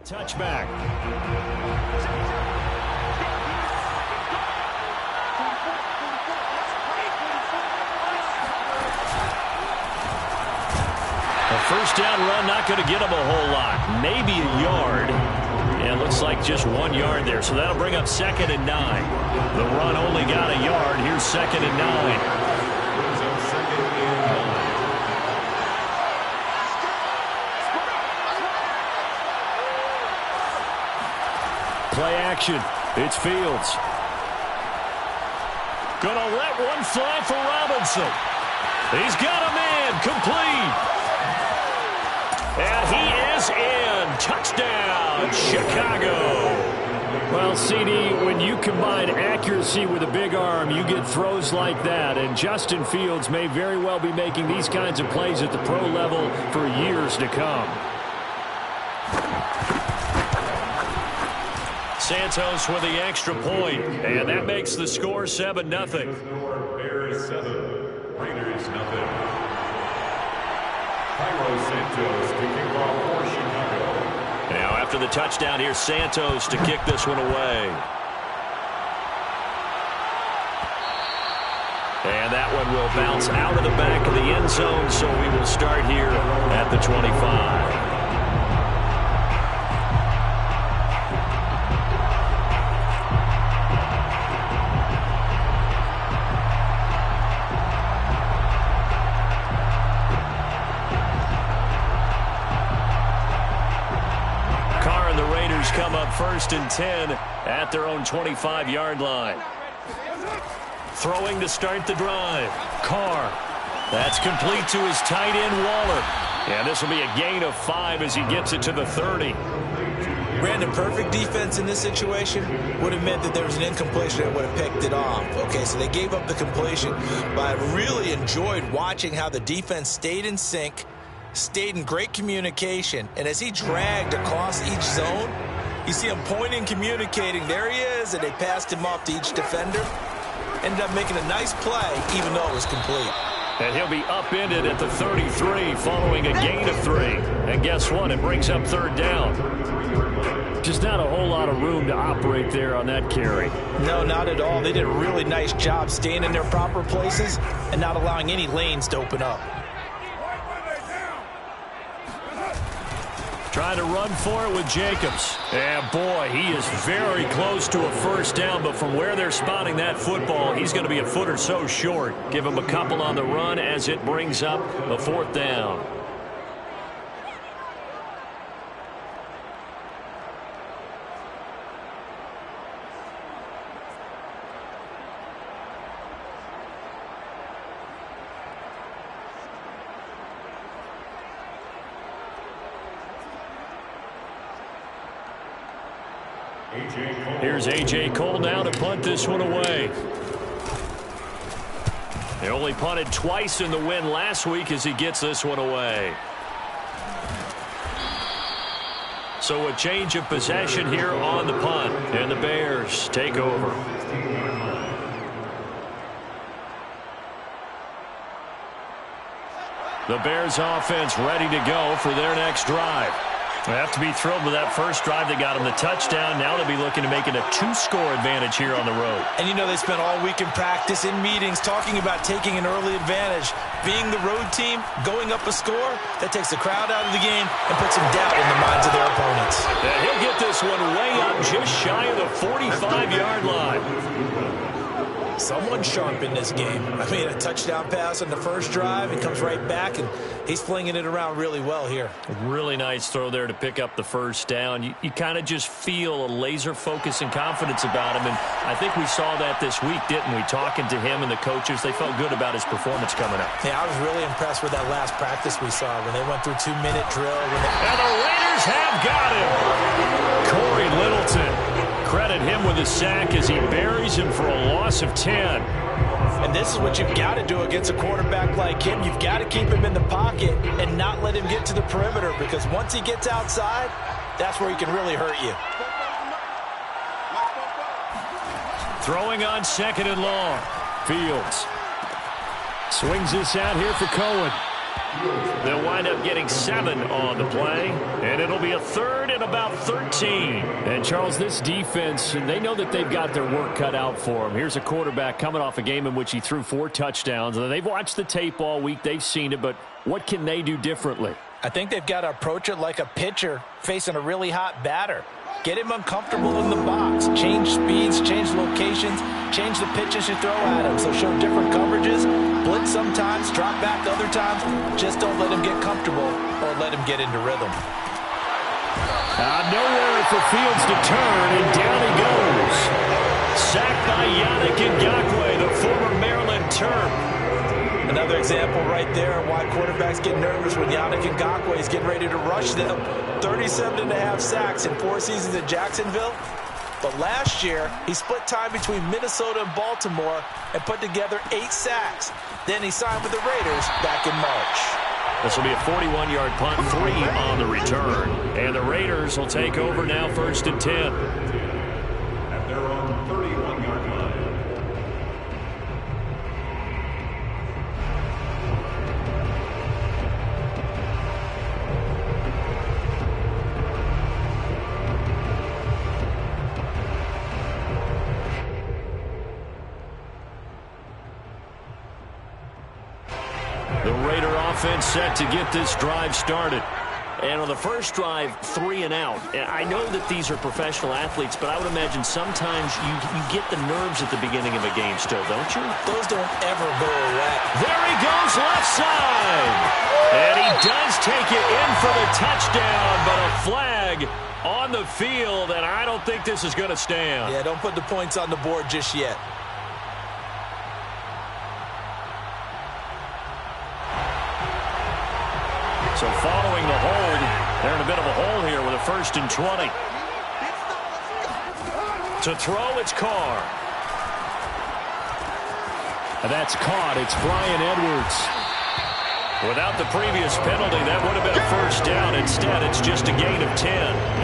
Touchback. A first down run, not going to get him a whole lot. Maybe a yard. And it looks like just 1 yard there. So that'll bring up 2nd and 9. The run only got a yard. Here's 2nd and 9. Play action. It's Fields. Gonna let one fly for Robinson. He's got a man. Complete. And he is in. Touchdown, Chicago. Well, CD, when you combine accuracy with a big arm, you get throws like that. And Justin Fields may very well be making these kinds of plays at the pro level for years to come. Santos with the extra point, and that makes the score 7-0. Bears 7, Raiders 0. Cairo Santos to kick off for Chicago. Now after the touchdown, here's Santos to kick this one away. And that one will bounce out of the back of the end zone, so we will start here at the 25. Come up 1st and 10 at their own 25-yard line. Throwing to start the drive. Carr. That's complete to his tight end, Waller. And this will be a gain of 5 as he gets it to the 30. Brandon, perfect defense in this situation would have meant that there was an incompletion that would have picked it off. Okay, so they gave up the completion, but I really enjoyed watching how the defense stayed in sync, stayed in great communication, and as he dragged across each zone, you see him pointing, communicating. There he is, and they passed him off to each defender. Ended up making a nice play, even though it was complete. And he'll be upended at the 33 following a gain of 3. And guess what? It brings up 3rd down. Just not a whole lot of room to operate there on that carry. No, not at all. They did a really nice job staying in their proper places and not allowing any lanes to open up. Trying to run for it with Jacobs. And boy, he is very close to a first down, but from where they're spotting that football, he's going to be a foot or so short. Give him a couple on the run as it brings up the 4th down. Here's A.J. Cole now to punt this one away. They only punted twice in the win last week as he gets this one away. So a change of possession here on the punt, and the Bears take over. The Bears offense ready to go for their next drive. They have to be thrilled with that first drive that got them the touchdown. Now they'll be looking to make it a 2-score advantage here on the road. And you know they spent all week in practice, in meetings, talking about taking an early advantage. Being the road team, going up a score, that takes the crowd out of the game and puts some doubt in the minds of their opponents. And he'll get this one way up just shy of the 45-yard line. Someone sharp in this game. I mean, a touchdown pass on the first drive. He comes right back, and he's flinging it around really well here. Really nice throw there to pick up the first down. You kind of just feel a laser focus and confidence about him, and I think we saw that this week, didn't we? Talking to him and the coaches, they felt good about his performance coming up. Yeah, I was really impressed with that last practice we saw when they went through 2-minute drill. And the Raiders have got him. Corey Littleton. Credit him with a sack as he buries him for a loss of 10. And this is what you've got to do against a quarterback like him. You've got to keep him in the pocket and not let him get to the perimeter, because once he gets outside, that's where he can really hurt you. Throwing on 2nd and long. Fields swings this out here for Cohen. They'll wind up getting 7 on the play, and it'll be a third and about 13. And, Charles, this defense, they know that they've got their work cut out for them. Here's a quarterback coming off a game in which he threw 4 touchdowns. They've watched the tape all week. They've seen it, but what can they do differently? I think they've got to approach it like a pitcher facing a really hot batter. Get him uncomfortable in the box. Change speeds, change locations, change the pitches you throw at him. So show different coverages, blitz sometimes, drop back other times. Just don't let him get comfortable or let him get into rhythm. Nowhere for Fields to turn, and down he goes. Sacked by Yannick Ngakoue, the former Maryland Terp. Another example right there why quarterbacks get nervous when Yannick Ngakoue is getting ready to rush them. 37.5 sacks in 4 seasons at Jacksonville. But last year, he split time between Minnesota and Baltimore and put together 8 sacks. Then he signed with the Raiders back in March. This will be a 41-yard punt, 3 on the return. And the Raiders will take over now, 1st and 10. At their own 31-yard line. The Raider offense set to get this drive started. And on the first drive, 3 and out. I know that these are professional athletes, but I would imagine sometimes you get the nerves at the beginning of a game still, don't you? Those don't ever go away. There he goes, left side. And he does take it in for the touchdown, but a flag on the field, and I don't think this is going to stand. Yeah, don't put the points on the board just yet. So following the hold, they're in a bit of a hole here with a 1st and 20. To throw, it's Carr. That's caught. It's Brian Edwards. Without the previous penalty, that would have been a 1st down. Instead, it's just a gain of 10.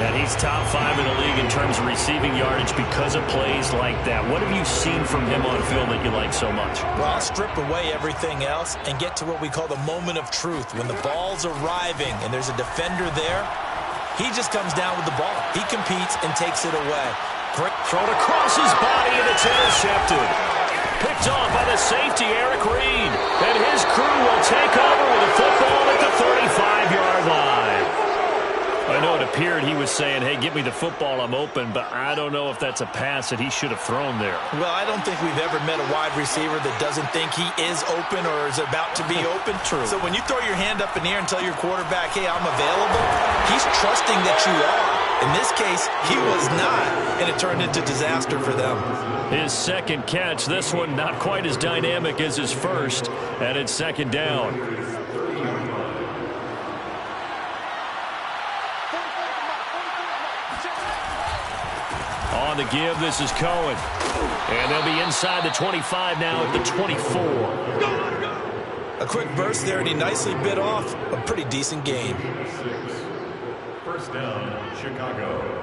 And he's top 5 in the league in terms of receiving yardage because of plays like that. What have you seen from him on film that you like so much? Well, I'll strip away everything else and get to what we call the moment of truth. When the ball's arriving and there's a defender there, he just comes down with the ball. He competes and takes it away. Great thrown across his body, and it's intercepted. Picked off by the safety, Eric Reed. And his crew will take over with a football at the 35-yard line. I know it appeared he was saying, hey, give me the football, I'm open, but I don't know if that's a pass that he should have thrown there. Well, I don't think we've ever met a wide receiver that doesn't think he is open or is about to be open. True. So when you throw your hand up in the air and tell your quarterback, hey, I'm available, he's trusting that you are. In this case, he was not, and it turned into disaster for them. His second catch, this one not quite as dynamic as his first, and it's 2nd down. On the give, this is Cohen. And they'll be inside the 25 now at the 24. A quick burst there, and he nicely bit off a pretty decent gain. 1st down, Chicago.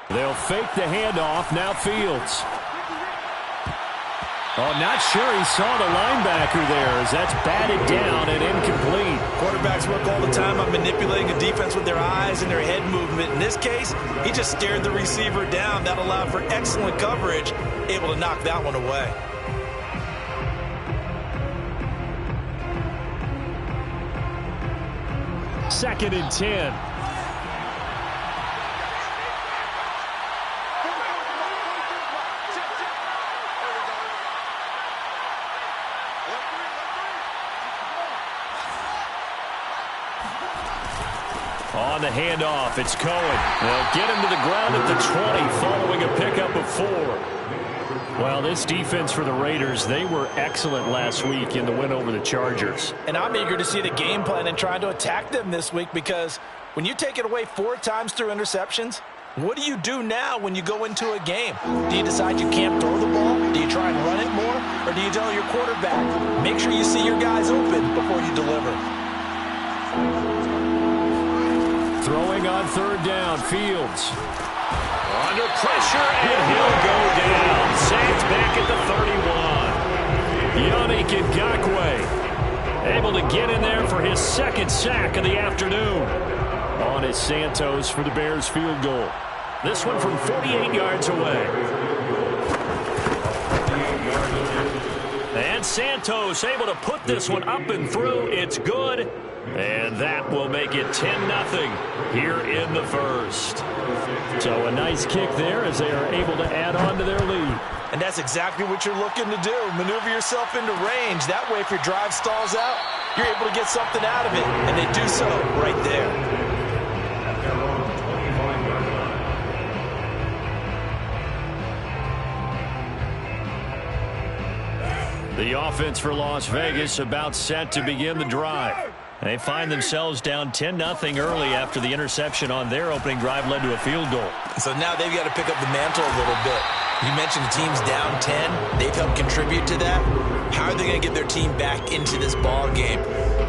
They'll fake the handoff. Now Fields. Oh, not sure he saw the linebacker there as that's batted down and incomplete. Quarterbacks work all the time on manipulating a defense with their eyes and their head movement. In this case, he just stared the receiver down. That allowed for excellent coverage, able to knock that one away. Second and 10. On the handoff, it's Cohen. They'll get him to the ground at the 20 following a pickup of 4. Well, this defense for the Raiders, they were excellent last week in the win over the Chargers. And I'm eager to see the game plan and try to attack them this week, because when you take it away 4 times through interceptions, what do you do now when you go into a game? Do you decide you can't throw the ball? Do you try and run it more? Or do you tell your quarterback, make sure you see your guys open before you deliver? Throwing on 3rd down, Fields. Under pressure, and he'll go down. Sacked back at the 31. Yannick Ngakoue able to get in there for his second sack of the afternoon. On is Santos for the Bears field goal. This one from 48 yards away. And Santos able to put this one up and through. It's good. And that will make it 10-0 here in the first. So a nice kick there as they are able to add on to their lead. And that's exactly what you're looking to do. Maneuver yourself into range. That way, if your drive stalls out, you're able to get something out of it. And they do so right there. The offense for Las Vegas about set to begin the drive. They find themselves down 10-0 early after the interception on their opening drive led to a field goal. So now they've got to pick up the mantle a little bit. You mentioned the team's down 10. They've helped contribute to that. How are they going to get their team back into this ball game?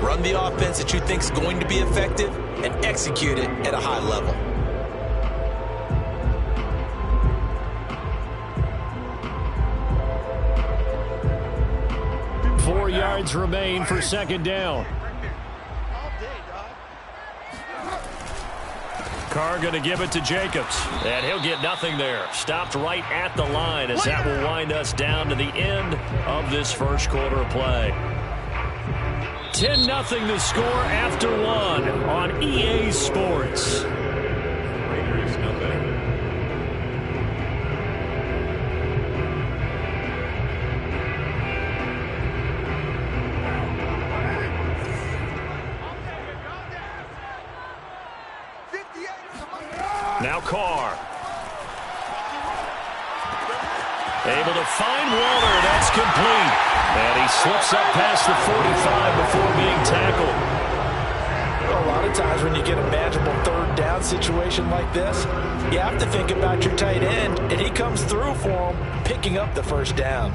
Run the offense that you think is going to be effective and execute it at a high level. Four yards remain for second down. Carr going to give it to Jacobs. And he'll get nothing there. Stopped right at the line as that will wind us down to the end of this first quarter of play. 10-0 the score after one on EA Sports. Now Carr. Able to find Waller. That's complete. And he slips up past the 45 before being tackled. Well, a lot of times when you get a manageable third down situation like this, you have to think about your tight end, and he comes through for him, picking up the first down.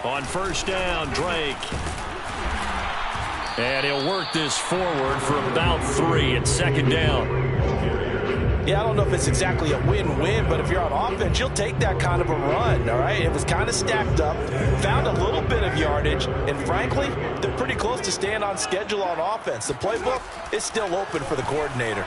On first down, Drake. And he'll work this forward for about 3 at second down. Yeah, I don't know if it's exactly a win-win, but if you're on offense, you'll take that kind of a run, all right? It was kind of stacked up, found a little bit of yardage, and frankly, they're pretty close to staying on schedule on offense. The playbook is still open for the coordinator.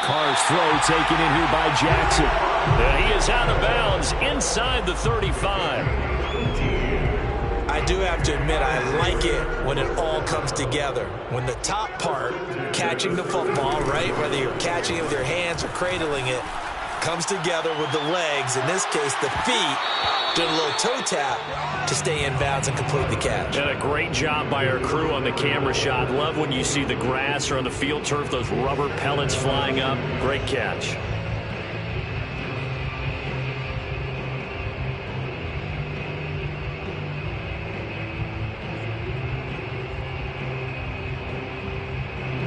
Carr's throw taken in here by Jackson. And he is out of bounds inside the 35. I do have to admit, I like it when it all comes together. When the top part, catching the football, right, whether you're catching it with your hands or cradling it, comes together with the legs, in this case the feet, doing a little toe tap to stay in bounds and complete the catch. And a great job by our crew on the camera shot. Love when you see the grass or on the field turf, those rubber pellets flying up. Great catch.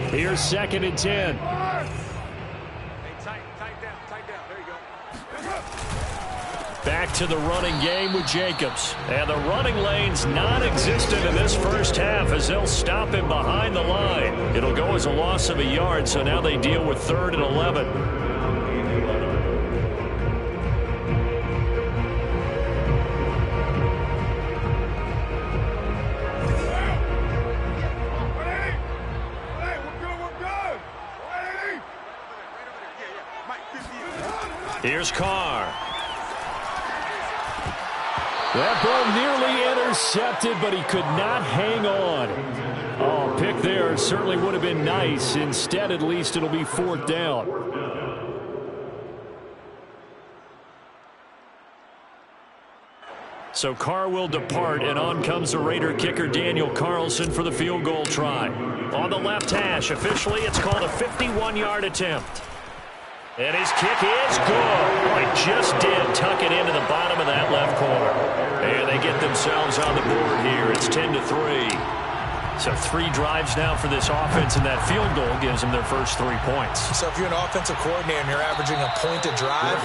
Here's second and 10. Back to the running game with Jacobs. And the running lane's non-existent in this first half as they'll stop him behind the line. It'll go as a loss of a yard, so now they deal with 3rd and 11. Here's Carr. That ball nearly intercepted, but he could not hang on. Oh, pick there certainly would have been nice. Instead, at least it'll be 4th down. So Carr will depart, and on comes the Raider kicker Daniel Carlson for the field goal try. On the left hash, officially it's called a 51-yard attempt. And his kick is good. Boy, just did tuck it into the bottom of that left corner. And they get themselves on the board here. It's 10-3. So 3 drives now for this offense, and that field goal gives them their first 3 points. So if you're an offensive coordinator and you're averaging a point a drive,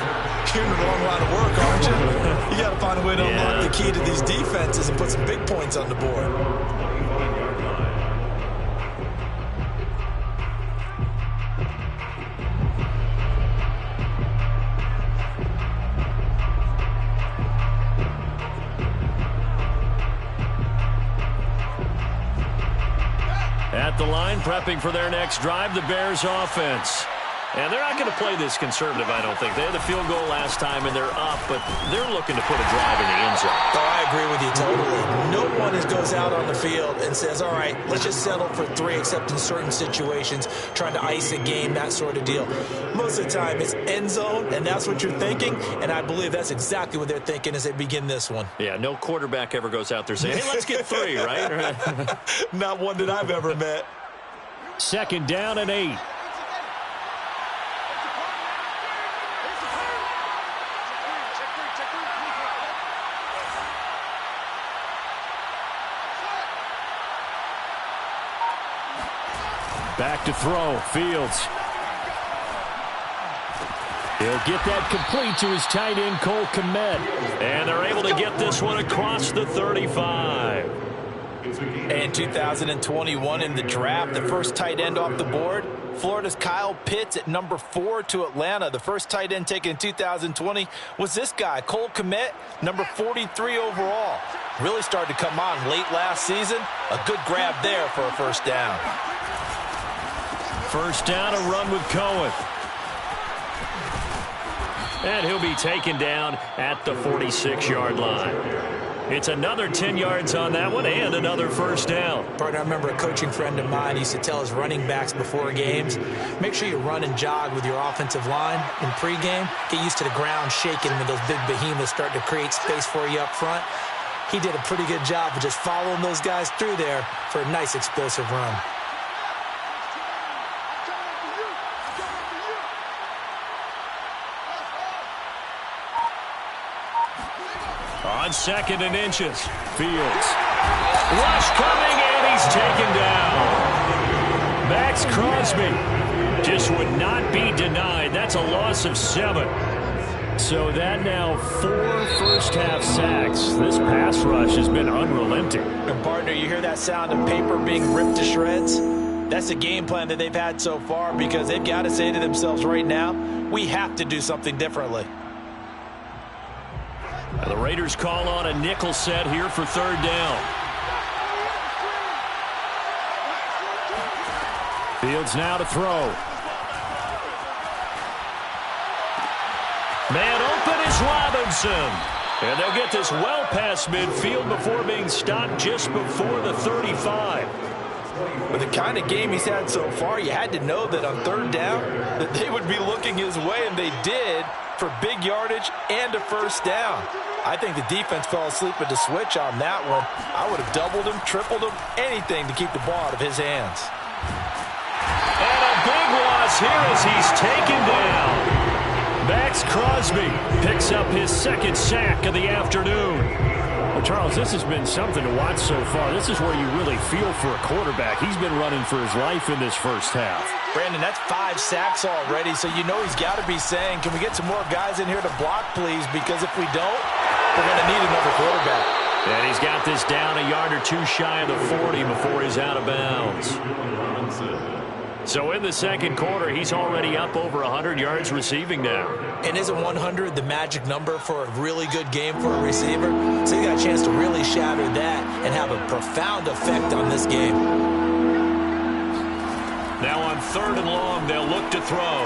you're in the wrong line of work, aren't you? You got to find a way to unlock the key to these defenses and put some big points on the board. At the line, prepping for their next drive, the Bears offense. And they're not going to play this conservative, I don't think. They had the field goal last time, and they're up, but they're looking to put a drive in the end zone. Oh, I agree with you totally. No one goes out on the field and says, all right, let's just settle for 3, except in certain situations, trying to ice a game, that sort of deal. Most of the time, it's end zone, and that's what you're thinking, and I believe that's exactly what they're thinking as they begin this one. Yeah, no quarterback ever goes out there saying, hey, let's get 3, right? Not one that I've ever met. 2nd down and 8. Back to throw, Fields. He'll get that complete to his tight end, Cole Kmet. And they're able to get this one across the 35. And 2021 in the draft, the first tight end off the board, Florida's Kyle Pitts at number 4 to Atlanta. The first tight end taken in 2020 was this guy, Cole Kmet, number 43 overall. Really started to come on late last season. A good grab there for a first down. First down, a run with Cohen. And he'll be taken down at the 46-yard line. It's another 10 yards on that one and another first down. Partner, I remember a coaching friend of mine used to tell his running backs before games, make sure you run and jog with your offensive line in pregame. Get used to the ground shaking when those big behemoths start to create space for you up front. He did a pretty good job of just following those guys through there for a nice explosive run. On 2nd and inches, Fields. Rush coming, and he's taken down. Max Crosby just would not be denied. That's a loss of 7. So that now 4 first-half sacks. This pass rush has been unrelenting. And partner, you hear that sound of paper being ripped to shreds? That's the game plan that they've had so far, because they've got to say to themselves right now, we have to do something differently. The Raiders call on a nickel set here for 3rd down. Fields now to throw. Man open is Robinson. And they'll get this well past midfield before being stopped just before the 35. With the kind of game he's had so far, you had to know that on 3rd down that they would be looking his way, and they did, for big yardage and a first down. I think the defense fell asleep at the switch on that one. I would have doubled him, tripled him, anything to keep the ball out of his hands. And a big loss here as he's taken down. Max Crosby picks up his 2nd sack of the afternoon. Well, Charles, this has been something to watch so far. This is where you really feel for a quarterback. He's been running for his life in this first half. Brandon, that's 5 sacks already, so you know he's got to be saying, can we get some more guys in here to block, please? Because if we don't, we're going to need another quarterback. And he's got this down a yard or 2 shy of the 40 before he's out of bounds. So in the 2nd quarter, he's already up over 100 yards receiving now. And isn't 100 the magic number for a really good game for a receiver? So you got a chance to really shatter that and have a profound effect on this game. Now on 3rd and long, they'll look to throw.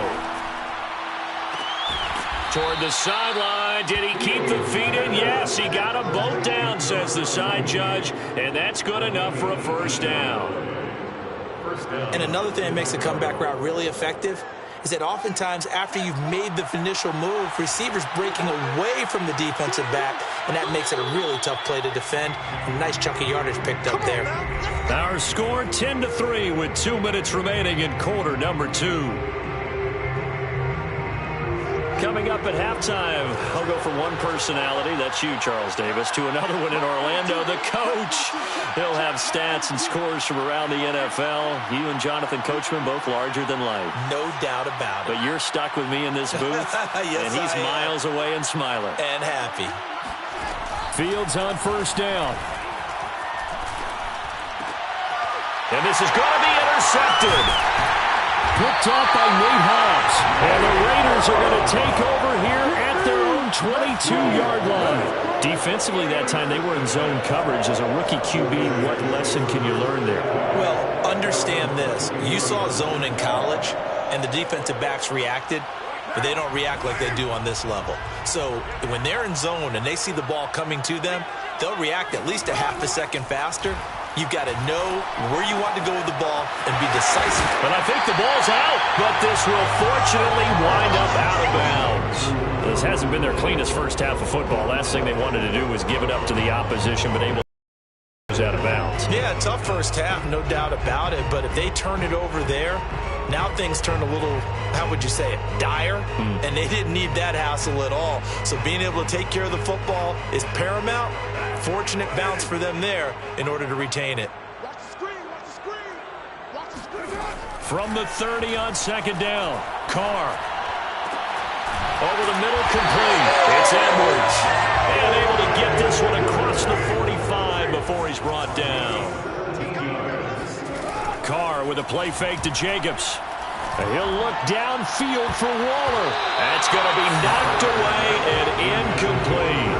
Toward the sideline. Did he keep the feet in? Yes, he got them both down, says the side judge. And that's good enough for a first down. And another thing that makes the comeback route really effective is that oftentimes after you've made the initial move, receivers breaking away from the defensive back, and that makes it a really tough play to defend. A nice chunk of yardage picked up there. Our score 10-3 with 2 minutes remaining in quarter number 2. Coming up at halftime, I'll go from one personality, that's you, Charles Davis, to another one in Orlando, the coach. He'll have stats and scores from around the NFL. You and Jonathan Coachman both larger than life. No doubt about it. But you're stuck with me in this booth, yes, and he's miles away and smiling. And happy. Fields on first down. And this is going to be intercepted. Picked off by Nate Hobbs. And the Raiders are going to take over here at their own 22-yard line. Defensively that time, they were in zone coverage. As a rookie QB, what lesson can you learn there? Well, understand this. You saw zone in college, and the defensive backs reacted, but they don't react like they do on this level. So when they're in zone and they see the ball coming to them, they'll react at least a half a second faster. You've got to know where you want to go with the ball and be decisive. But I think the ball's out, but this will fortunately wind up out of bounds. This hasn't been their cleanest first half of football. Last thing they wanted to do was give it up to the opposition, but able to out of bounds. Yeah, tough first half, no doubt about it. But if they turn it over there, now things turn a little, how would you say it, dire? And they didn't need that hassle at all. So being able to take care of the football is paramount. Fortunate bounce for them there in order to retain it. Watch the screen, watch the screen. Watch the screen. From the 30 on second down, Carr. Over the middle, complete. It's Edwards. And able to get this one across the 45 before he's brought down. Carr with a play fake to Jacobs. He'll look downfield for Waller. That's going to be knocked away and incomplete.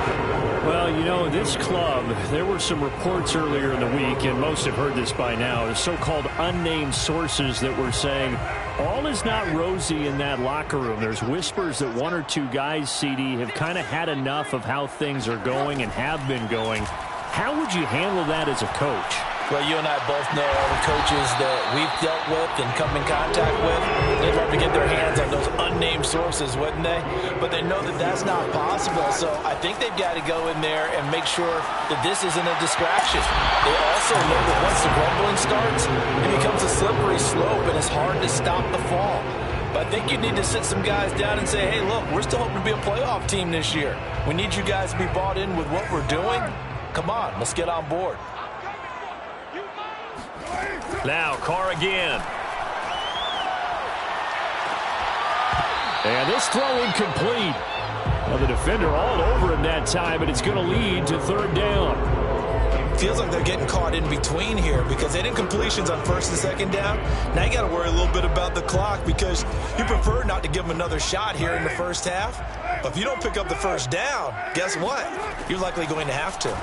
Well, you know, this club, there were some reports earlier in the week, and most have heard this by now, the so-called unnamed sources that were saying all is not rosy in that locker room. There's whispers that one or two guys, CD, have kind of had enough of how things are going and have been going. How would you handle that as a coach? Well, you and I both know all the coaches that we've dealt with and come in contact with. They'd love to get their hands on those unnamed sources, wouldn't they? But they know that that's not possible. So I think they've got to go in there and make sure that this isn't a distraction. They also know that once the grumbling starts, it becomes a slippery slope and it's hard to stop the fall. But I think you need to sit some guys down and say, hey, look, we're still hoping to be a playoff team this year. We need you guys to be bought in with what we're doing. Come on, let's get on board. Now, Carr again. And this throw incomplete. Well, the defender all over him that time, but it's going to lead to third down. Feels like they're getting caught in between here because they did incompletions on first and second down. Now you got to worry a little bit about the clock because you prefer not to give them another shot here in the first half. But if you don't pick up the first down, guess what? You're likely going to have to.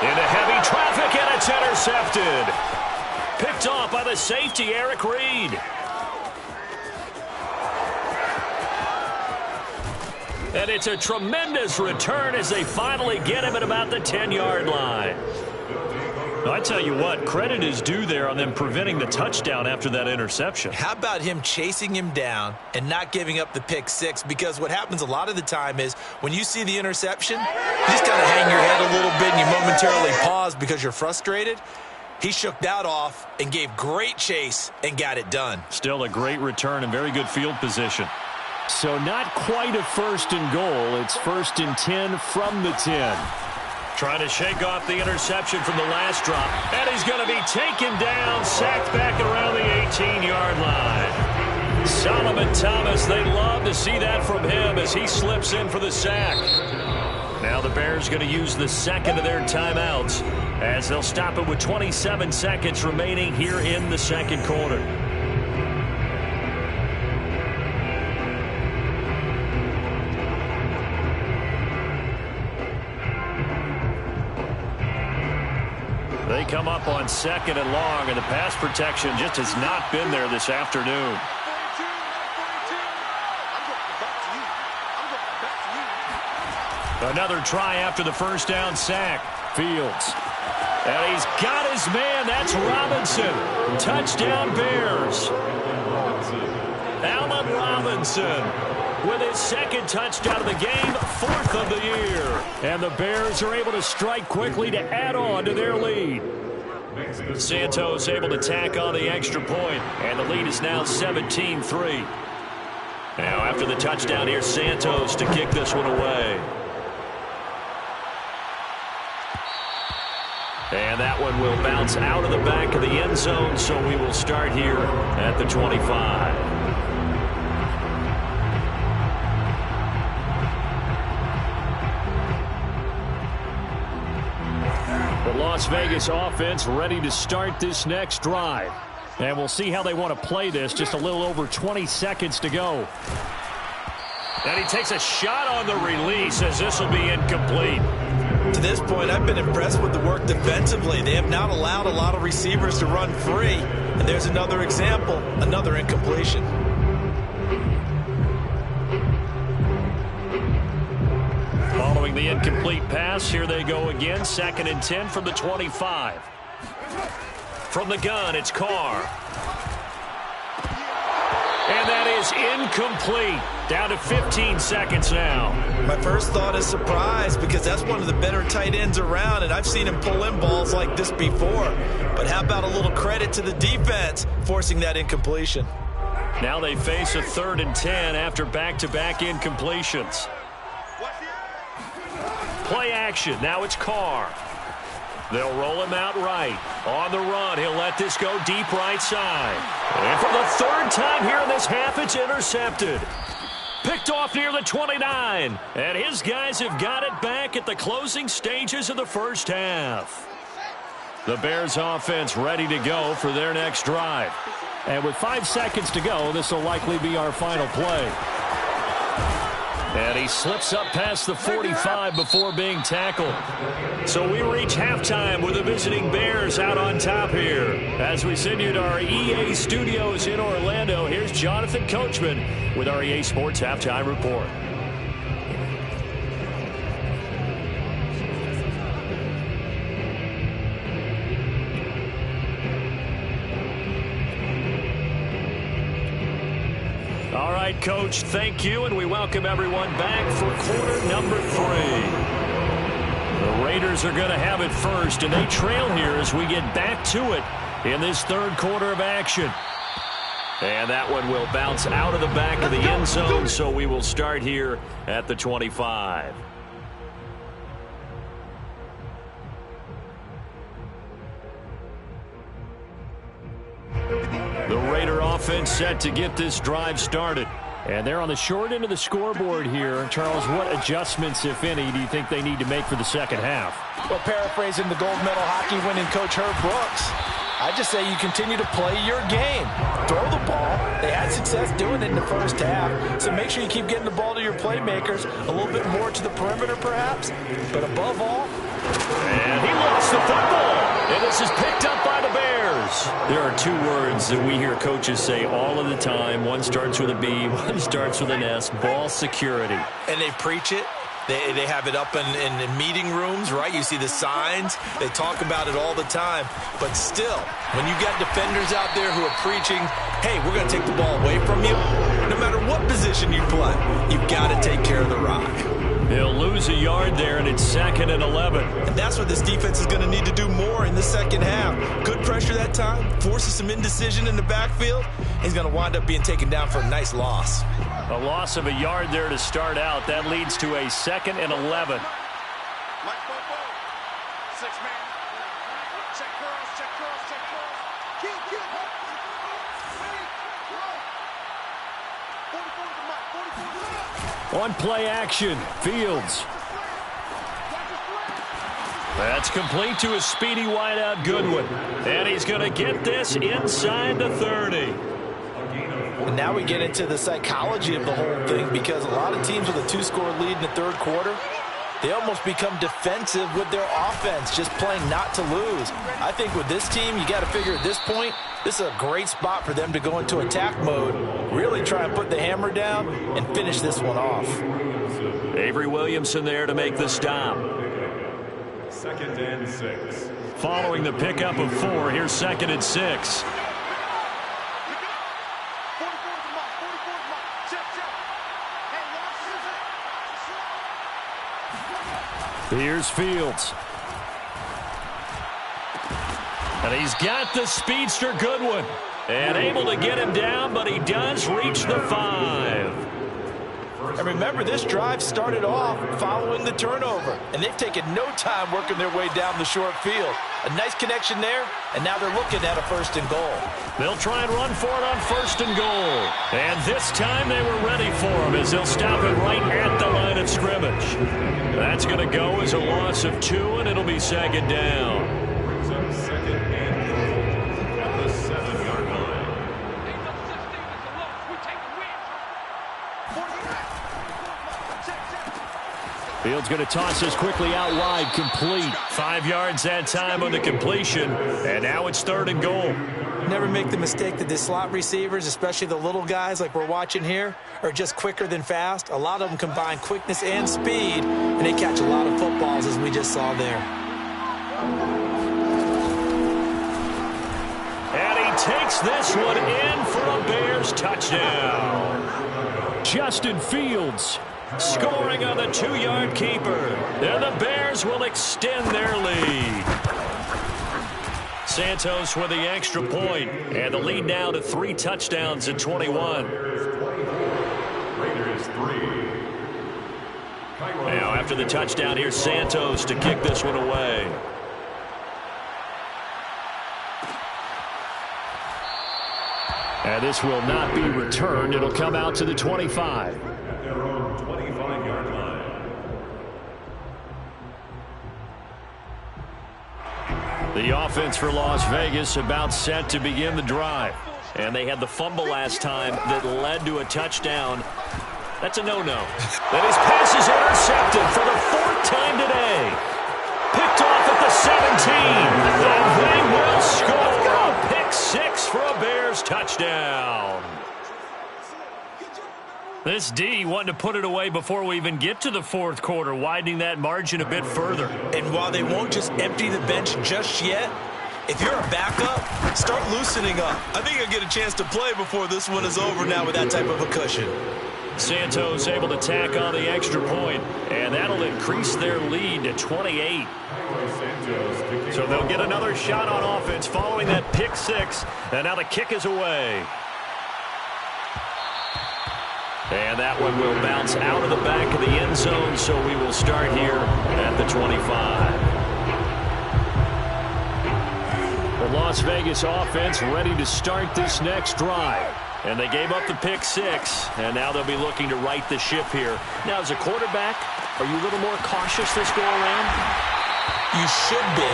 Into heavy traffic, and it's intercepted. Picked off by the safety, Eric Reed. And it's a tremendous return as they finally get him at about the 10-yard line. Now, I tell you what, credit is due there on them preventing the touchdown after that interception. How about him chasing him down and not giving up the pick six? Because what happens a lot of the time is when you see the interception, you just kind of hang your head a little bit and you momentarily pause because you're frustrated. He shook that off and gave great chase and got it done. Still a great return and very good field position. So not quite a first and goal. It's first and 10 from the 10. Trying to shake off the interception from the last drop. And he's going to be taken down, sacked back around the 18-yard line. Solomon Thomas, they love to see that from him as he slips in for the sack. Now the Bears going to use the second of their timeouts as they'll stop it with 27 seconds remaining here in the second quarter. They come up on second and long, and the pass protection just has not been there this afternoon. Another try after the first down sack. Fields. And he's got his man. That's Robinson. Touchdown Bears. Allen Robinson with his second touchdown of the game, fourth of the year. And the Bears are able to strike quickly to add on to their lead. Santos able to tack on the extra point, and the lead is now 17-3. Now after the touchdown, here's Santos to kick this one away. And that one will bounce out of the back of the end zone, so we will start here at the 25. The Las Vegas offense ready to start this next drive. And we'll see how they want to play this. Just a little over 20 seconds to go. And he takes a shot on the release as this will be incomplete. To this point, I've been impressed with the work defensively. They have not allowed a lot of receivers to run free. And there's another example, another incompletion. Following the incomplete pass, here they go again. 2nd and 10 from the 25. From the gun, it's Carr. And that is incomplete. Down to 15 seconds now. My first thought is surprise, because that's one of the better tight ends around, and I've seen him pull in balls like this before. But how about a little credit to the defense forcing that incompletion? Now they face a 3rd and 10 after back-to-back incompletions. Play action. Now it's Carr. They'll roll him out right. On the run, he'll let this go deep right side. And for the 3rd time here in this half, it's intercepted. Picked off near the 29. And his guys have got it back at the closing stages of the first half. The Bears offense ready to go for their next drive. And with 5 seconds to go, this will likely be our final play. And he slips up past the 45 before being tackled. So we reach halftime with the visiting Bears out on top here. As we send you to our EA studios in Orlando, here's Jonathan Coachman with our EA Sports Halftime Report. All right, Coach, thank you, and we welcome everyone back for quarter number 3. The Raiders are going to have it first, and they trail here as we get back to it in this 3rd quarter of action. And that one will bounce out of the back of the end zone, so we will start here at the 25. The Raider offense set to get this drive started. And they're on the short end of the scoreboard here. Charles, what adjustments, if any, do you think they need to make for the second half? Well, paraphrasing the gold medal hockey winning coach Herb Brooks, I just say you continue to play your game. Throw the ball. They had success doing it in the first half. So make sure you keep getting the ball to your playmakers, a little bit more to the perimeter perhaps. But above all, and he lost the football. And this is picked up by the Bears. There are 2 words that we hear coaches say all of the time. One starts with a B, one starts with an S. Ball security. And they preach it. They have it up in meeting rooms, right? You see the signs. They talk about it all the time. But still, when you got defenders out there who are preaching, hey, we're going to take the ball away from you, no matter what position you play, you've got to take care of the rock. He'll lose a yard there, and it's 2nd and 11. And that's what this defense is going to need to do more in the second half. Good pressure that time, forces some indecision in the backfield. He's going to wind up being taken down for a nice loss. A loss of a yard there to start out. That leads to a 2nd and 11. On play action, Fields. That's complete to a speedy wideout Goodwin. And he's going to get this inside the 30. And now we get into the psychology of the whole thing, because a lot of teams with a 2-score lead in the 3rd quarter, they almost become defensive with their offense, just playing not to lose. I think with this team, you got to figure at this point, this is a great spot for them to go into attack mode, really try and put the hammer down and finish this one off. Avery Williamson there to make the stop. 2nd and 6. Following the pickup of 4, here's 2nd and 6. Here's Fields. And he's got the speedster Goodwin. And able to get him down, but he does reach the 5. And remember, this drive started off following the turnover. And they've taken no time working their way down the short field. A nice connection there, and now they're looking at a 1st and goal. They'll try and run for it on 1st and goal. And this time they were ready for him as they'll stop it right at the line of scrimmage. That's going to go as a loss of 2, and it'll be 2nd down. Brings up 2nd and goal at the 7-yard line. Fields going to toss this quickly out wide, complete. 5 yards that time on the completion, and now it's 3rd and goal. Never make the mistake that the slot receivers, especially the little guys like we're watching here, are just quicker than fast. A lot of them combine quickness and speed, and they catch a lot of footballs, as we just saw there. And he takes this one in for a Bears touchdown. Justin Fields scoring on the 2-yard keeper. And the Bears will extend their lead. Santos with the extra point, and the lead now to 3 touchdowns at 21. Raiders 3. Now after the touchdown, here's Santos to kick this one away. And this will not be returned. It'll come out to the 25. At their own 25-yard line. The offense for Las Vegas about set to begin the drive. And they had the fumble last time that led to a touchdown. That's a no-no. And his pass is intercepted for the 4th time today. Picked off at the 17. And they will score a pick 6 for a Bears touchdown. This D wanting to put it away before we even get to the 4th quarter, widening that margin a bit further. And while they won't just empty the bench just yet, if you're a backup, start loosening up. I think you'll get a chance to play before this one is over now with that type of a cushion. Santos able to tack on the extra point, and that'll increase their lead to 28. So they'll get another shot on offense following that pick 6, and now the kick is away. And that one will bounce out of the back of the end zone, so we will start here at the 25. The Las Vegas offense ready to start this next drive. And they gave up the pick 6, and now they'll be looking to right the ship here. Now, as a quarterback, are you a little more cautious this go-around? You should be,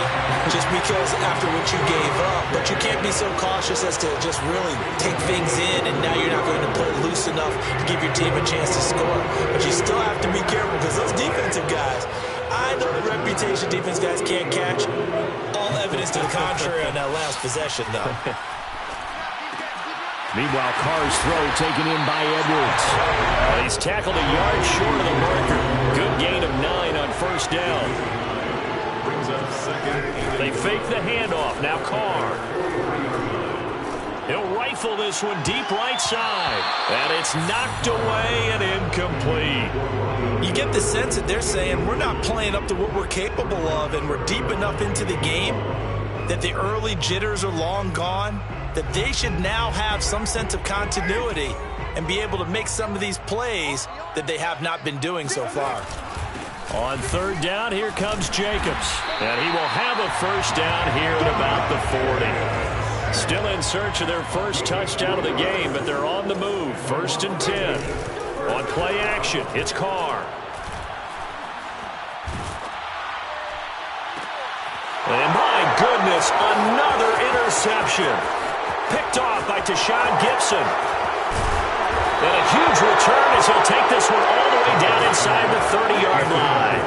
just because after what you gave up. But you can't be so cautious as to just really take things in, and now you're not going to play loose enough to give your team a chance to score. But you still have to be careful, because those defensive guys, I know the reputation defense guys can't catch. All evidence to the contrary on that last possession, though. Meanwhile, Carr's throw taken in by Edwards. And he's tackled a yard short of the marker. Good gain of 9 on 1st down. Brings up 2nd. They fake the handoff. Now Carr. He'll rifle this one deep right side. And it's knocked away and incomplete. You get the sense that they're saying we're not playing up to what we're capable of, and we're deep enough into the game that the early jitters are long gone, that they should now have some sense of continuity and be able to make some of these plays that they have not been doing so far. On 3rd down, here comes Jacobs. And he will have a 1st down here at about the 40. Still in search of their first touchdown of the game, but they're on the move. 1st and 10. On play action, it's Carr. And my goodness, another interception. Picked off by Tashawn Gibson. And a huge return as he'll take this one all the way down inside the 30-yard line.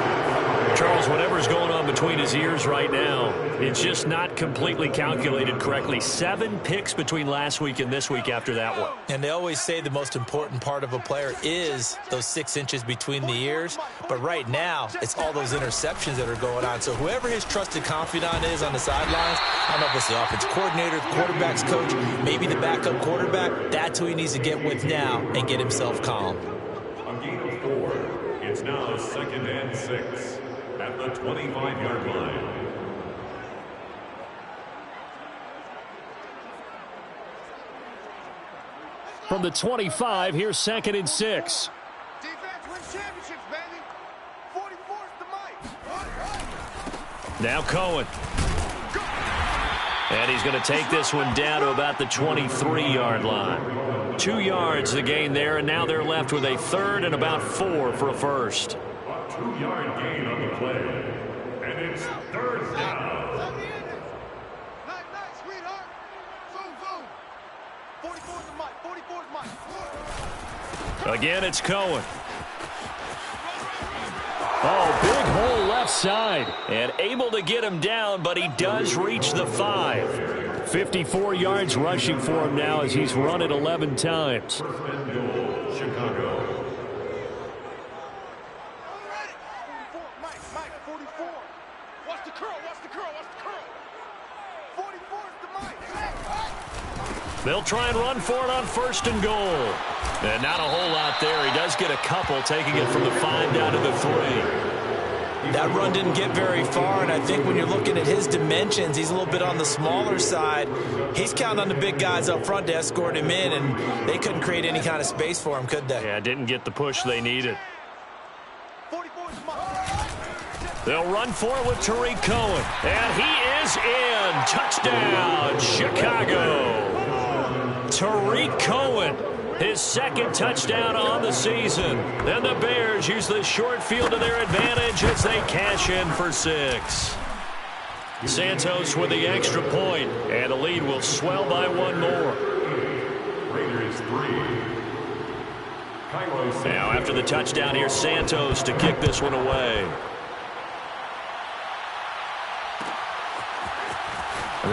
Charles, whatever's going on between his ears right now, it's just not completely calculated correctly. 7 picks between last week and this week after that one. And they always say the most important part of a player is those 6 inches between the ears. But right now, it's all those interceptions that are going on. So whoever his trusted confidant is on the sidelines, I don't know if it's the offensive coordinator, the quarterback's coach, maybe the backup quarterback, that's who he needs to get with now and get himself calm. A gain of 4. It's now 2nd and 6 at the 25-yard line. From the 25, here's 2nd and 6. Defense wins championships, baby. 44's the mic. Now Cohen. And he's going to take this one down to about the 23-yard line. 2 yards the gain there, and now they're left with a 3rd and about 4 for a first. 2-yard gain on the play. And it's 3rd down. Night, sweetheart. Zoom. 44's the mic. 44's mic. Again, it's Cohen. Oh, big hole left side. And able to get him down, but he does reach the 5. 54 yards rushing for him now as he's run it 11 times. Chicago. Mike, 44. Watch the curl. 44's the mic. They'll try and run for it on 1st and goal. And not a whole lot there. He does get a couple, taking it from the 5 down to the 3. That run didn't get very far, and I think when you're looking at his dimensions, he's a little bit on the smaller side. He's counting on the big guys up front to escort him in, and they couldn't create any kind of space for him, could they? Yeah, didn't get the push they needed. 44's the mic. They'll run for it with Tariq Cohen. And he is in. Touchdown, Chicago. Tariq Cohen, his 2nd touchdown on the season. And the Bears use the short field to their advantage as they cash in for 6. Santos with the extra point, and the lead will swell by 1 more. Raiders 3. Now after the touchdown, here's Santos to kick this one away.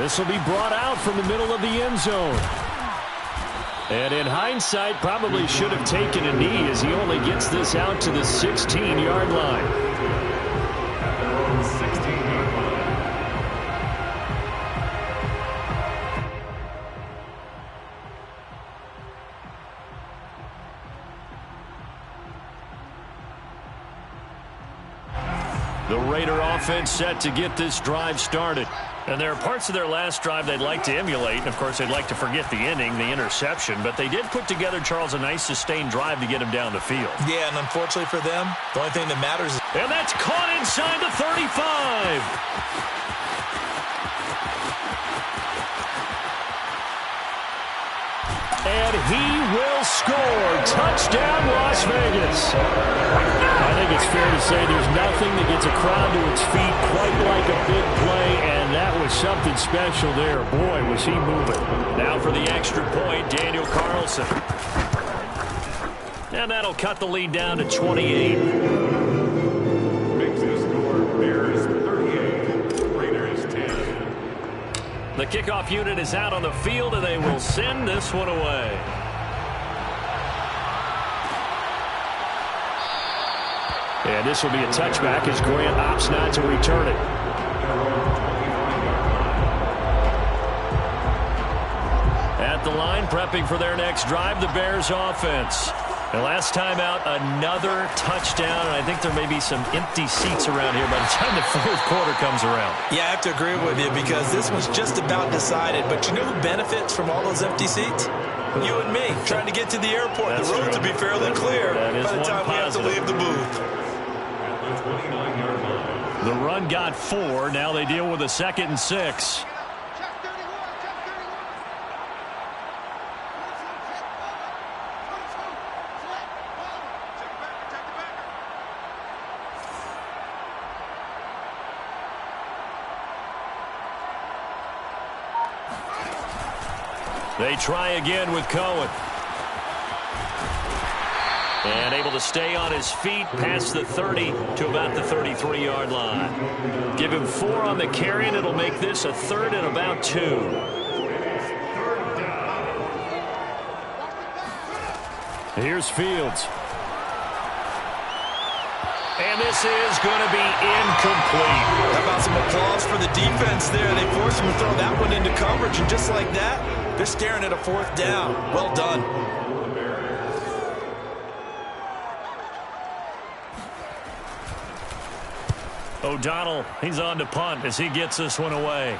This will be brought out from the middle of the end zone. And in hindsight, probably should have taken a knee as he only gets this out to the 16-yard line. At their own 16-yard line. The Raider offense set to get this drive started. And there are parts of their last drive they'd like to emulate. And, of course, they'd like to forget the inning, the interception. But they did put together, Charles, a nice sustained drive to get him down the field. Yeah, and unfortunately for them, the only thing that matters is... And that's caught inside the 35. And he will score. Touchdown, Las Vegas. I think it's fair to say there's nothing that gets a crowd to its feet quite like a big play, and that was something special there. Boy, was he moving. Now for the extra point, Daniel Carlson. And that'll cut the lead down to 28. Makes the score Bears 38. Raiders 10. The kickoff unit is out on the field, and they will send this one away. And this will be a touchback as Grant opts not to return it. At the line, prepping for their next drive, the Bears offense. And last time out, another touchdown, and I think there may be some empty seats around here by the time the 4th quarter comes around. Yeah, I have to agree with you because this one's just about decided. But you know who benefits from all those empty seats? You and me, trying to get to the airport. That's the roads true. will be fairly clear That is by the time we have to leave the booth. At the 29-yard line. The run got 4. Now they deal with a 2nd and 6. They try again with Cohen. And able to stay on his feet past the 30 to about the 33-yard line. Give him 4 on the carry, and it'll make this a 3rd and about 2. Here's Fields. And this is going to be incomplete. How about some applause for the defense there? They forced him to throw that one into coverage, and just like that, they're staring at a 4th down. Well done. O'Donnell, he's on to punt as he gets this one away.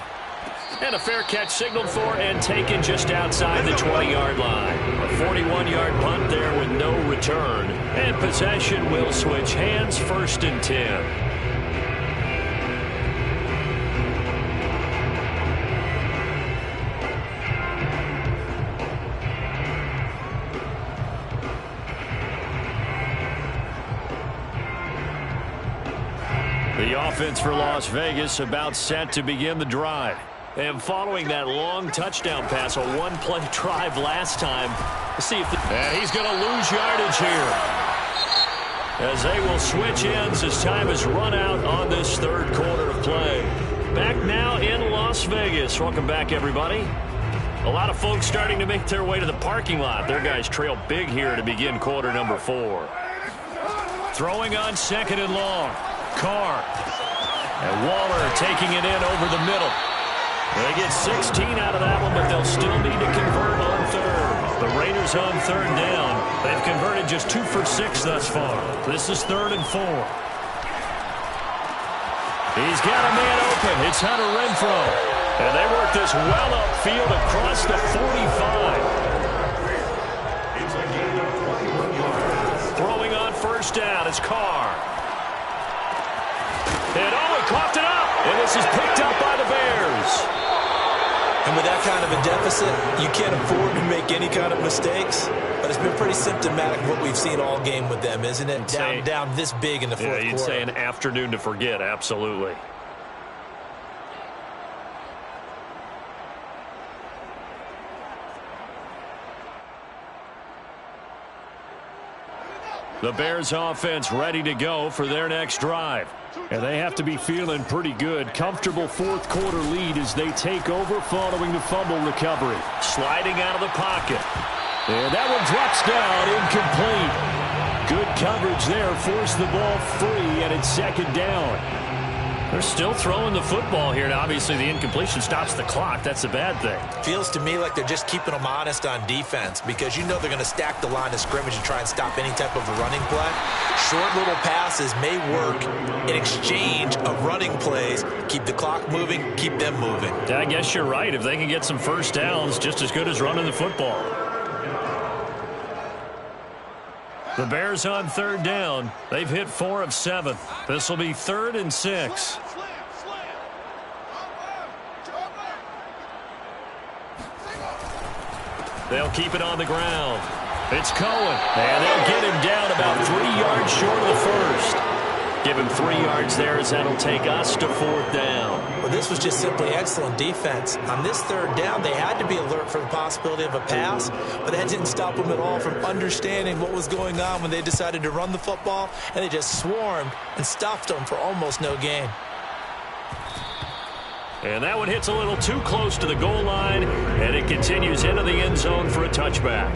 And a fair catch signaled for and taken just outside the 20-yard line. A 41-yard punt there with no return. And possession will switch hands, 1st and 10. The offense for Las Vegas about set to begin the drive. And following that long touchdown pass, a one-play drive last time. Let's see if and he's going to lose yardage here, as they will switch ends as time has run out on this 3rd quarter of play. Back now in Las Vegas. Welcome back, everybody. A lot of folks starting to make their way to the parking lot. Their guys trail big here to begin quarter number 4. Throwing on 2nd and long. Carr. And Waller taking it in over the middle. They get 16 out of that one, but they'll still need to convert on 3rd. The Raiders on 3rd down. They've converted just 2 for 6 thus far. This is 3rd and 4. He's got a man open. It's Hunter Renfrow. And they work this well upfield across the 45. Throwing on 1st down is Carr. And he coughed it up. And this is picked up by the Bears. And with that kind of a deficit, you can't afford to make any kind of mistakes. But it's been pretty symptomatic of what we've seen all game with them, isn't it? Down this big in the 4th quarter. Yeah, you'd say an afternoon to forget, absolutely. The Bears offense ready to go for their next drive. And they have to be feeling pretty good. Comfortable 4th quarter lead as they take over following the fumble recovery. Sliding out of the pocket. And that one drops down, incomplete. Good coverage there. Forced the ball free, and it's 2nd down. They're still throwing the football here. Now, obviously, the incompletion stops the clock. That's a bad thing. Feels to me like they're just keeping them honest on defense, because you know they're going to stack the line of scrimmage and try and stop any type of a running play. Short little passes may work in exchange of running plays. Keep the clock moving, keep them moving. I guess you're right. If they can get some 1st downs, just as good as running the football. The Bears on 3rd down. They've hit 4 of 7. This will be 3rd and 6. They'll keep it on the ground. It's Cohen. And they'll get him down about 3 yards short of the 1st. Give him 3 yards there as that'll take us to 4th down. Well, this was just simply excellent defense. On this 3rd down, they had to be alert for the possibility of a pass, but that didn't stop them at all from understanding what was going on when they decided to run the football, and they just swarmed and stopped them for almost no gain. And that one hits a little too close to the goal line, and it continues into the end zone for a touchback.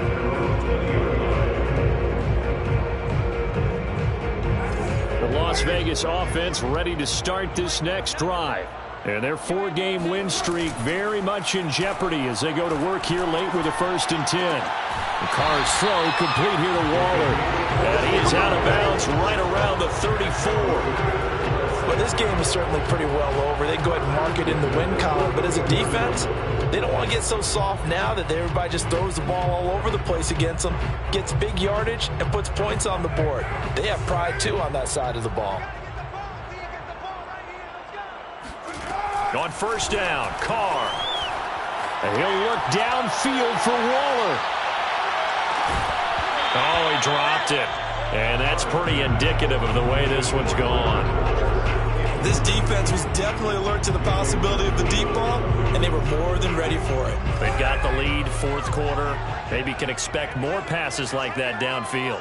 The Las Vegas offense ready to start this next drive. And their 4-game win streak very much in jeopardy as they go to work here late with a 1st and 10. The Carr's throw complete here to Waller. And he is out of bounds right around the 34. Well, this game is certainly pretty well over. They can go ahead and mark it in the win column. But as a defense, they don't want to get so soft now that everybody just throws the ball all over the place against them, gets big yardage, and puts points on the board. They have pride, too, on that side of the ball. On 1st down, Carr. And he'll look downfield for Waller. Oh, he dropped it. And that's pretty indicative of the way this one's gone. This defense was definitely alert to the possibility of the deep ball, and they were more than ready for it. They've got the lead, 4th quarter. Maybe can expect more passes like that downfield.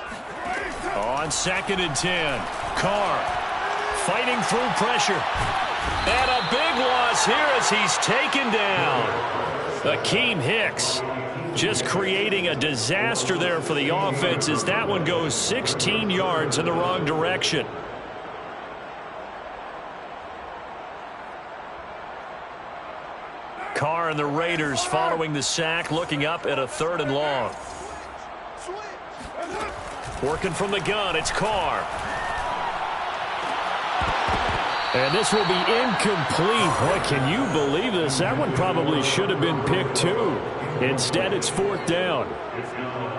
On 2nd and 10, Carr fighting through pressure. And a big loss here as he's taken down. Akeem Hicks just creating a disaster there for the offense as that one goes 16 yards in the wrong direction. Carr and the Raiders following the sack, looking up at a 3rd and long. Working from the gun, it's Carr. And this will be incomplete. Boy, can you believe this? That one probably should have been picked too. Instead, it's 4th down.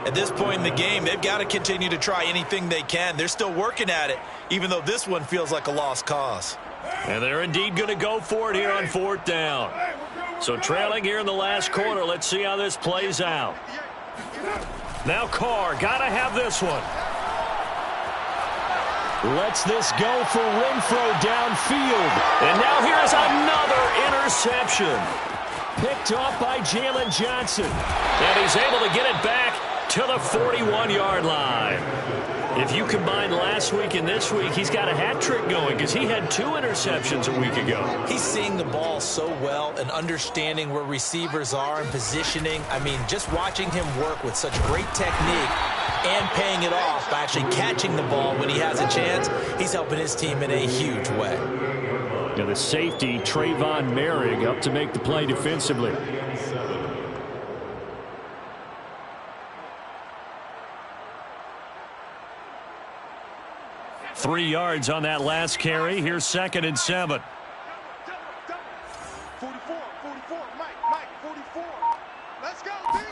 At this point in the game, they've got to continue to try anything they can. They're still working at it, even though this one feels like a lost cause. And they're indeed going to go for it here on 4th down. So trailing here in the last quarter, let's see how this plays out. Now Carr, got to have this one. Lets this go for Renfro downfield. And now here's another interception. Picked off by Jalen Johnson. And he's able to get it back to the 41-yard line. If you combine last week and this week, he's got a hat trick going because he had 2 interceptions a week ago. He's seeing the ball so well and understanding where receivers are and positioning. I mean, just watching him work with such great technique and paying it off by actually catching the ball when he has a chance, he's helping his team in a huge way. And the safety, Trayvon Merrick, up to make the play defensively. Three yards on that last carry. Here's 2nd and 7. 44, Mike, 44. Let's go, team.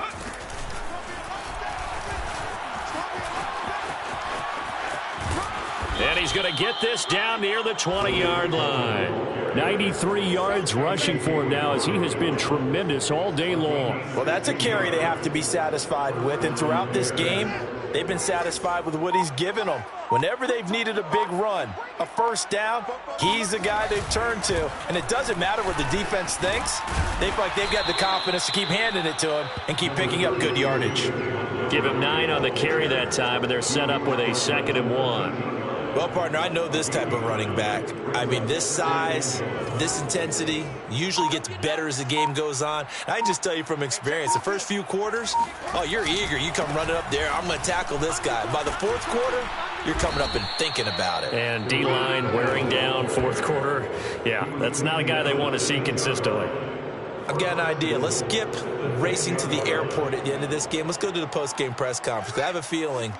And he's going to get this down near the 20-yard line. 93 yards rushing for him now as he has been tremendous all day long. Well, that's a carry they have to be satisfied with. And throughout this game, they've been satisfied with what he's given them. Whenever they've needed a big run, a first down, he's the guy they've turned to. And it doesn't matter what the defense thinks. They feel like they've got the confidence to keep handing it to him and keep picking up good yardage. Give him 9 on the carry that time, and they're set up with a 2nd and 1. Well, partner, I know this type of running back. I mean, this size, this intensity usually gets better as the game goes on. And I can just tell you from experience, the first few quarters, oh, you're eager. You come running up there, I'm going to tackle this guy. By the 4th quarter, you're coming up and thinking about it. And D-line wearing down 4th quarter. Yeah, that's not a guy they want to see consistently. I've got an idea. Let's skip racing to the airport at the end of this game. Let's go to the post-game press conference. I have a feeling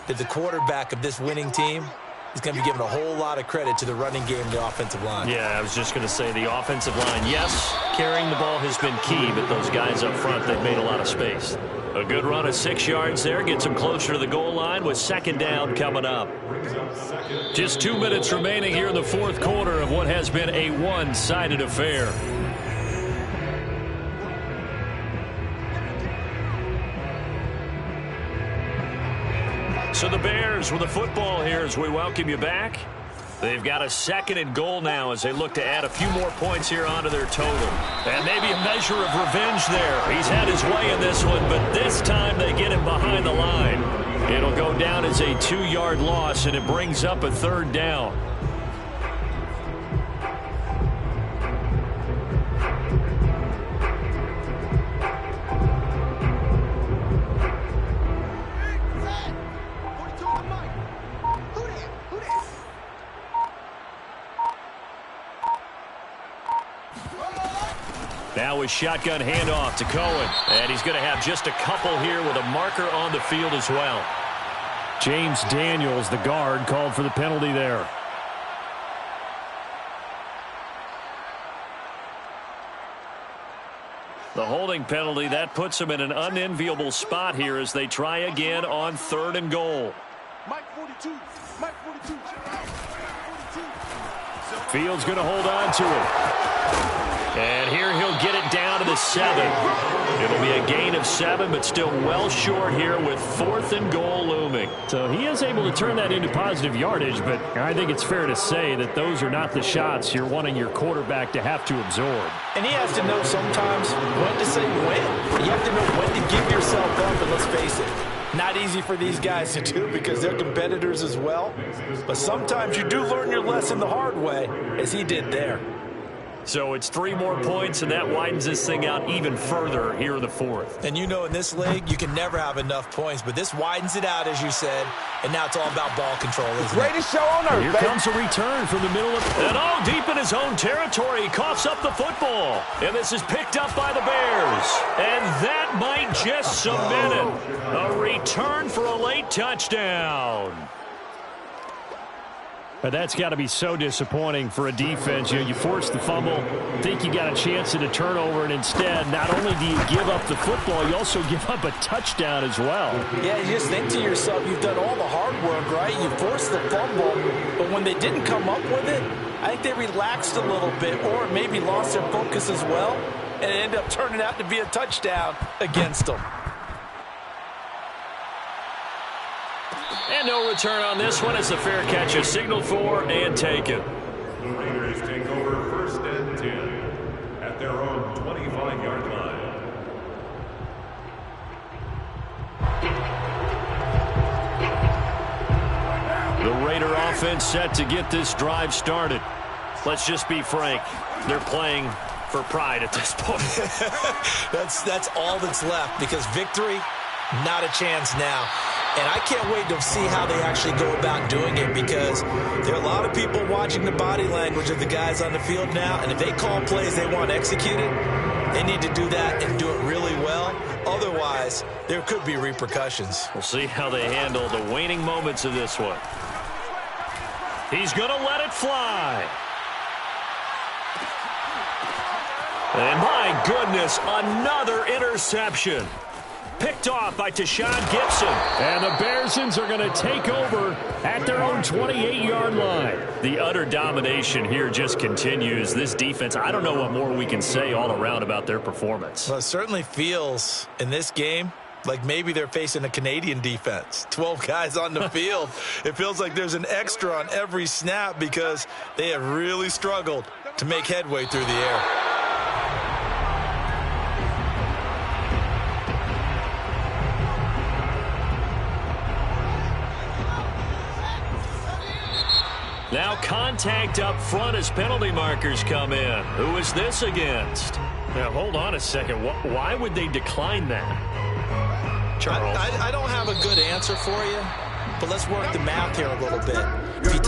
that the quarterback of this winning team is going to be given a whole lot of credit to the running game and the offensive line. Yeah, I was just going to say the offensive line, yes, carrying the ball has been key, but those guys up front, they've made a lot of space. A good run of 6 yards there gets them closer to the goal line with 2nd down coming up. Just 2 minutes remaining here in the 4th quarter of what has been a one-sided affair. So the Bears with the football here as we welcome you back. They've got a 2nd and goal now as they look to add a few more points here onto their total. And maybe a measure of revenge there. He's had his way in this one, but this time they get him behind the line. It'll go down as a 2-yard loss, and it brings up a 3rd down. Now a shotgun handoff to Cohen. And he's going to have just a couple here with a marker on the field as well. James Daniels, the guard, called for the penalty there. The holding penalty, that puts them in an unenviable spot here as they try again on 3rd and goal. Mike 42. Mike 42. Fields going to hold on to it. And here he'll get it down to the 7. It'll be a gain of 7, but still well short here with 4th and goal looming. So he is able to turn that into positive yardage, but I think it's fair to say that those are not the shots you're wanting your quarterback to have to absorb. And he has to know sometimes when to say when. You have to know when to give yourself up, and let's face it, not easy for these guys to do because they're competitors as well. But sometimes you do learn your lesson the hard way, as he did there. So it's 3 more points, and that widens this thing out even further here in the 4th. And you know in this league, you can never have enough points, but this widens it out, as you said, and now it's all about ball control, isn't it? Greatest show on earth, Here comes a return from the middle of... And all deep in his own territory, he coughs up the football. And this is picked up by the Bears. And that might just cement it. A return for a late touchdown. But that's got to be so disappointing for a defense. You force the fumble, think you got a chance at a turnover, and instead, not only do you give up the football, you also give up a touchdown as well. Yeah, you just think to yourself, you've done all the hard work, right? You forced the fumble, but when they didn't come up with it, I think they relaxed a little bit or maybe lost their focus as well, and it ended up turning out to be a touchdown against them. And no return on this one as the fair catch is signaled for and taken. The Raiders take over first and 10 at their own 25-yard line. The Raider offense set to get this drive started. Let's just be frank. They're playing for pride at this point. That's all that's left because victory, not a chance now. And I can't wait to see how they actually go about doing it because there are a lot of people watching the body language of the guys on the field now. And if they call plays they want executed, they need to do that and do it really well. Otherwise, there could be repercussions. We'll see how they handle the waning moments of this one. He's going to let it fly. And my goodness, another interception. Picked off by Tashawn Gibson. And the Bearsons are going to take over at their own 28-yard line. The utter domination here just continues. This defense, I don't know what more we can say all around about their performance. Well, it certainly feels in this game like maybe they're facing a Canadian defense. 12 guys on the field. It feels like there's an extra on every snap because they have really struggled to make headway through the air. Now contact up front as penalty markers come in. Who is this against? Now, hold on a second. Why would they decline that? Charles? I don't have a good answer for you, but let's work the math here a little bit. If you